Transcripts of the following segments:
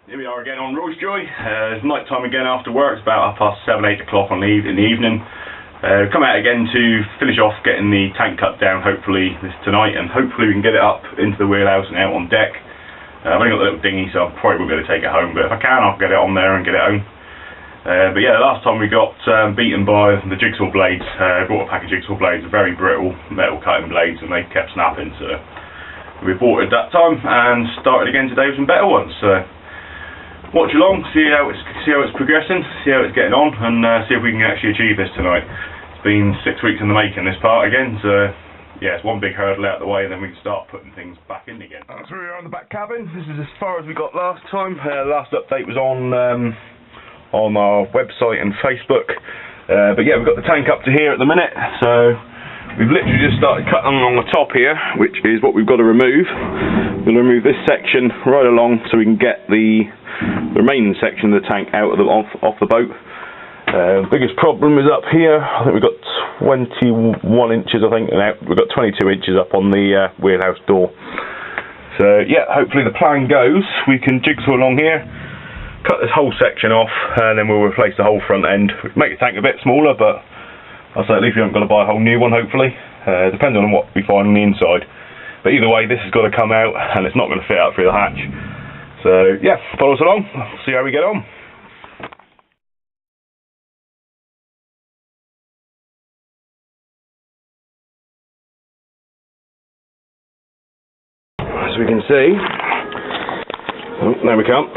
Here we are again on Roysjoy. It's night time again after work. It's about 7:30, 8 o'clock in the evening. Come out again to finish off getting the tank cut down, hopefully this tonight, and hopefully we can get it up into the wheelhouse and out on deck. I've only got the little dinghy, so I probably won't be able to take it home, but if I can, I'll get it on there and get it home. But yeah, last time we got beaten by the jigsaw blades. I bought a pack of jigsaw blades, very brittle metal cutting blades, and they kept snapping, so we bought it that time and started again today with some better ones. So watch along, see how it's progressing, see how it's getting on, and see if we can actually achieve this tonight. It's been 6 weeks in the making, this part again, so yeah, it's one big hurdle out of the way, and then we can start putting things back in again. So we're on the back cabin. This is as far as we got last time. Last update was on our website and Facebook, but yeah, we've got the tank up to here at the minute, so we've literally just started cutting along the top here, which is what we've got to remove. We'll remove this section right along so we can get the remaining section of the tank out of off the boat. Biggest problem is up here. I think we've got 21 inches, I think, and out we've got 22 inches up on the wheelhouse door. So yeah, hopefully the plan goes, we can jigsaw along here, cut this whole section off, and then we'll replace the whole front end. Make the tank a bit smaller, but I'll say at least we haven't got to buy a whole new one, hopefully, depending on what we find on the inside. But either way, this has got to come out, and it's not going to fit out through the hatch. So yeah, follow us along, see how we get on. As we can see, oh, there we come.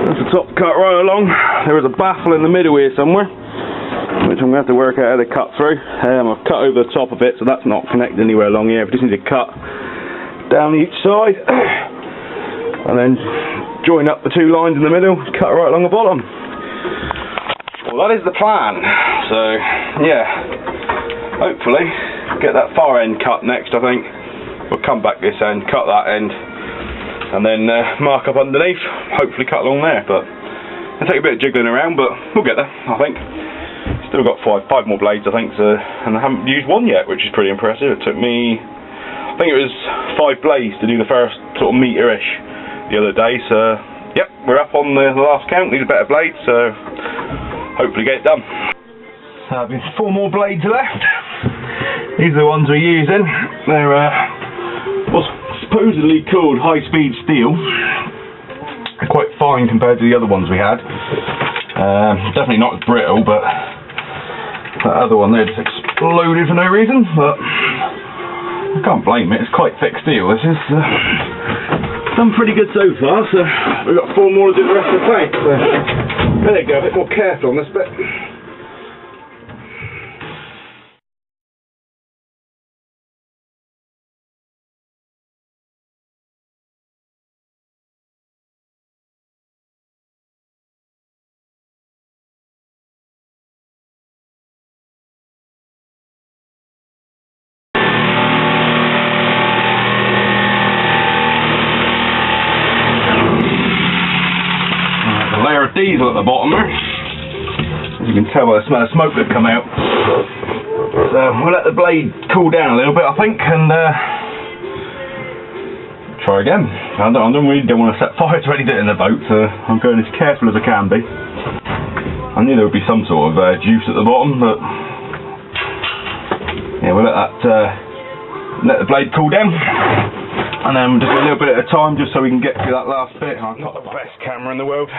That's the top cut right along. There is a baffle in the middle here somewhere, which I'm going to have to work out how to cut through. I've cut over the top of it, so that's not connected anywhere along here. We just need to cut down each side, and then join up the two lines in the middle, cut right along the bottom. Well, that is the plan. So, yeah, hopefully get that far end cut next, I think. We'll come back this end, cut that end, and then mark up underneath, hopefully cut along there. But it'll take a bit of jiggling around, but we'll get there, I think. Still got five more blades, I think, so, and I haven't used one yet, which is pretty impressive. It took me, I think it was 5 blades to do the first sort of metre-ish the other day, so yep, we're up on the last count. Need a better blade, so hopefully get it done. So there's 4 more blades left. These are the ones we're using. They're what's supposedly called high-speed steel. They're quite fine compared to the other ones we had. Definitely not as brittle, but that other one there just exploded for no reason. But I can't blame it. It's quite thick steel. This is done pretty good so far. So we've got 4 more to do the rest of the tank. So there you go. A bit more careful on this bit. Layer of diesel at the bottom there. As you can tell by the smell of smoke that come out. So we'll let the blade cool down a little bit, I think, and try again. I really don't want to set fire to anything in the boat, so I'm going as careful as I can be. I knew there would be some sort of juice at the bottom, but yeah, we'll let the blade cool down. And then just a little bit at a time, just so we can get through that last bit. I've got the best camera in the world.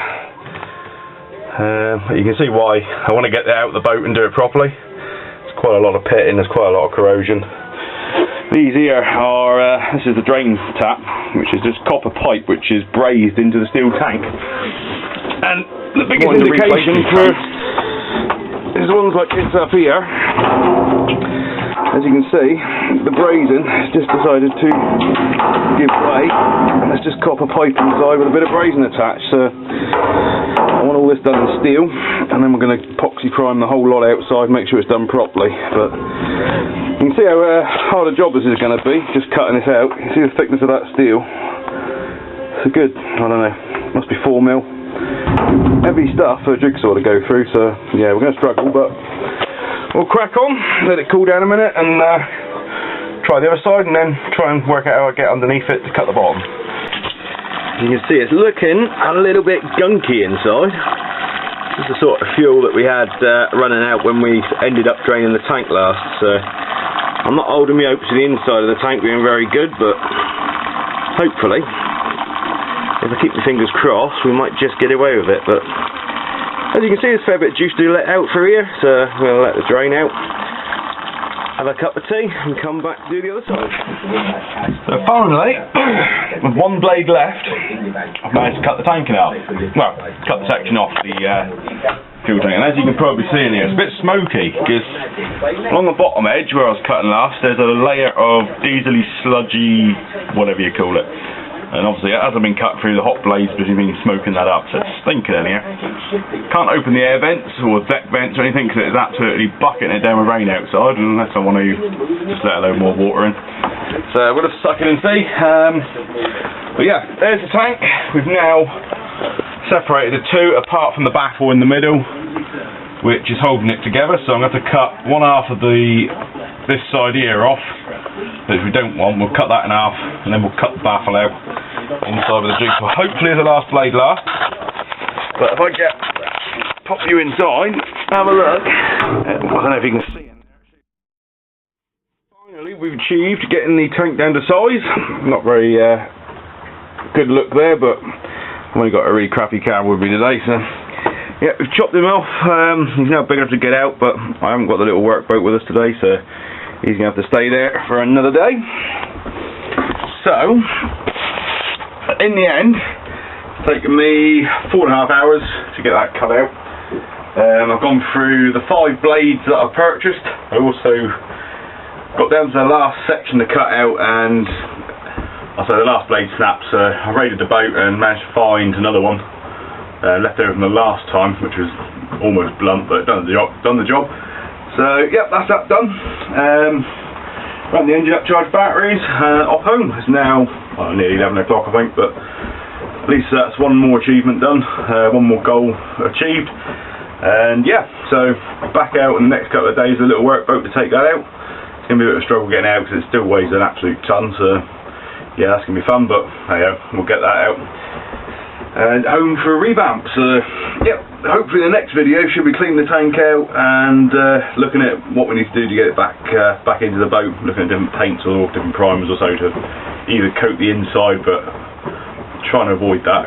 You can see why I want to get it out of the boat and do it properly. There's quite a lot of pitting, there's quite a lot of corrosion. These here are, this is the drain tap, which is just copper pipe which is brazed into the steel tank. And the biggest indication for is ones like this up here. As you can see, the brazing has just decided to give way, and there's just copper pipe inside with a bit of brazing attached. So I want all this done in steel, and then we're going to epoxy prime the whole lot outside, make sure it's done properly. But you can see how hard a job this is going to be, just cutting this out. You see the thickness of that steel? It's a good, I don't know, must be 4 mil. Heavy stuff for a jigsaw to go through, so yeah, we're going to struggle, but we'll crack on, let it cool down a minute, and try the other side, and then try and work out how I get underneath it to cut the bottom. You can see it's looking a little bit gunky inside. This is the sort of fuel that we had running out when we ended up draining the tank last, so I'm not holding my hopes to the inside of the tank being very good, but hopefully, if I keep my fingers crossed, we might just get away with it. But as you can see, there's a fair bit of juice to let out through here, so I'm going to let the drain out, have a cup of tea, and come back to do the other side. So finally, with one blade left, I've managed to cut the tank in half. Well, cut the section off the fuel tank, and as you can probably see in here, it's a bit smoky, because along the bottom edge where I was cutting last, there's a layer of diesely, sludgy, whatever you call it. And obviously it hasn't been cut through the hot blades because you've been smoking that up, so it's stinking in here. Can't open the air vents or deck vents or anything because it's absolutely bucketing it down with rain outside, unless I want to just let a load more water in. So we'll just suck it and see. But yeah, there's the tank. We've now separated the two apart from the baffle in the middle, which is holding it together. So I'm going to have to cut one half of this side here off. But if we don't want, we'll cut that in half, and then we'll cut the baffle out inside of the juice. So hopefully the last blade lasts. But if I pop you inside, have a look. I don't know if you can see it. Finally, we've achieved getting the tank down to size. Not very good look there, but I've only got a really crappy camera with me today, so yeah, we've chopped him off. He's now big enough to get out, but I haven't got the little workboat with us today, so he's going to have to stay there for another day. So, in the end, it's taken me 4.5 hours to get that cut out. I've gone through the 5 blades that I've purchased. I also got down to the last section to cut out, and the last blade snapped, so I raided the boat and managed to find another one. Left over from the last time, which was almost blunt, but done the job. So, yep, that's that done. Run the engine up, charge batteries, off home. It's now nearly 11 o'clock, I think, but at least that's one more achievement done, one more goal achieved. And yeah, so back out in the next couple of days, a little workboat to take that out. It's going to be a bit of a struggle getting out because it still weighs an absolute ton, so yeah, that's going to be fun, but hey, we'll get that out. And home for a revamp, so yeah, hopefully the next video should be cleaning the tank out and looking at what we need to do to get it back into the boat, looking at different paints or different primers or so to either coat the inside, but trying to avoid that.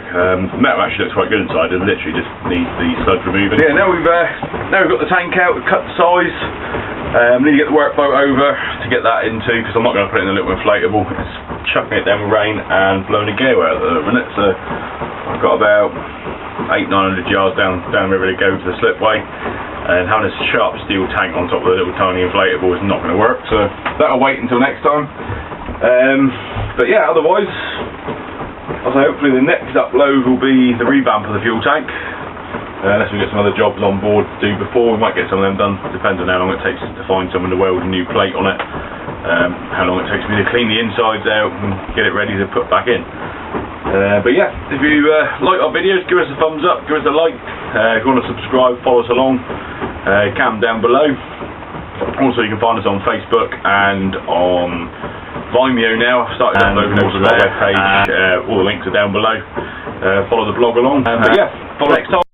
The metal actually looks quite good inside, it literally just needs the sludge removing. Yeah, now we've got the tank out, we've cut the size. We need to get the workboat over to get that into, because I'm not going to put it in a little inflatable. It's chucking it down with rain and blowing a gale out at the minute, so I've got about 800-900 yards down the river to go to the slipway, and having a sharp steel tank on top of the little tiny inflatable is not going to work, so that'll wait until next time. But yeah, otherwise, hopefully the next upload will be the revamp of the fuel tank. Unless we get some other jobs on board to do before, we might get some of them done, depending on how long it takes to find someone to weld a new plate on it, how long it takes me to clean the insides out and get it ready to put back in. But yeah, if you like our videos, give us a thumbs up, give us a like. If you want to subscribe, follow us along, comment down below. Also, you can find us on Facebook and on Vimeo now. I've started uploading those to our webpage. All the links are down below. Follow the blog along. But yeah, follow next time.